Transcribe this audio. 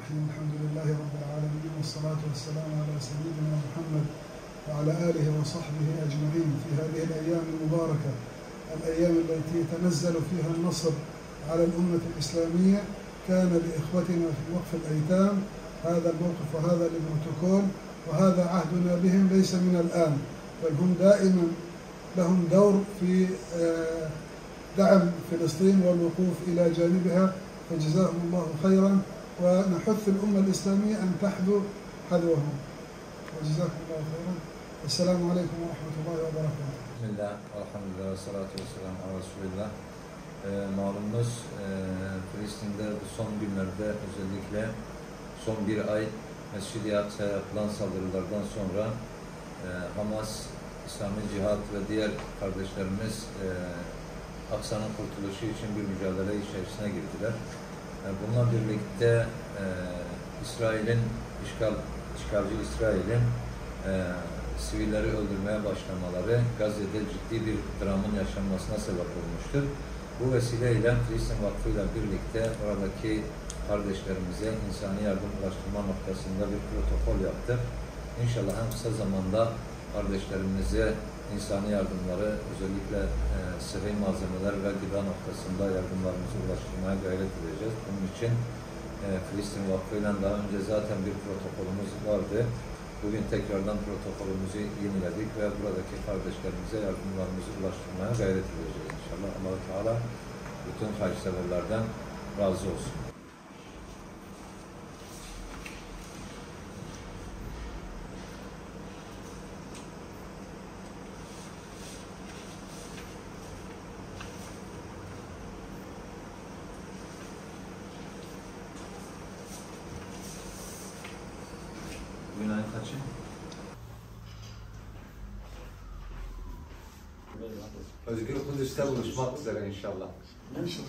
الرحيم الحمد لله رب العالمين والصلاة والسلام على سيدنا محمد وعلى آله وصحبه أجمعين في هذه الأيام المباركة، الأيام التي يتنزل فيها النصر على الأمة الإسلامية. كان لإخوتنا في وقف الأيتام هذا الموقف وهذا البروتوكول، وهذا عهدنا بهم ليس من الآن، بل هم دائما لهم دور في دعم فلسطين والوقوف إلى جانبها، فجزاهم الله خيرا، ونحث الأمة الإسلامية أن تحذو حذوهم، وجزاكم الله خيرا. السلام عليكم ورحمة الله وبركاته. بسم الله والحمد لله والsalatu vesselam ala Resulillah. Malumunuz Filistin'de bu son günlerde özellikle son bir ay Mescid-i Aksa'ya yapılan saldırılardan sonra Hamas, İslami Cihat ve diğer kardeşlerimiz Aksa'nın kurtuluşu için bir mücadele içerisine girdiler. Bununla birlikte İsrail'in, işgalci İsrail'in sivilleri öldürmeye başlamaları Gazze'de ciddi bir dramın yaşanmasına sebep olmuştur. Bu vesileyle Filistin Vakfı ile birlikte oradaki kardeşlerimize insani yardım ulaştırma noktasında bir protokol yaptık. İnşallah en kısa zamanda kardeşlerimize insani yardımları, özellikle sıhhi malzemeler ve gıda noktasında yardımlarımızı ulaştırmaya gayret edeceğiz. Bunun için Filistin Vakfı ile daha önce zaten bir protokolümüz vardı. Bugün tekrardan protokolümüzü yeniledik ve buradaki kardeşlerimize yardımlarımızı ulaştırmaya gayret edeceğiz inşallah. Allah-u Teala bütün hayırseverlerden razı olsun. Bugün ayın kaçı? Özgür Kudüs'te buluşmak üzere inşallah. İnşallah.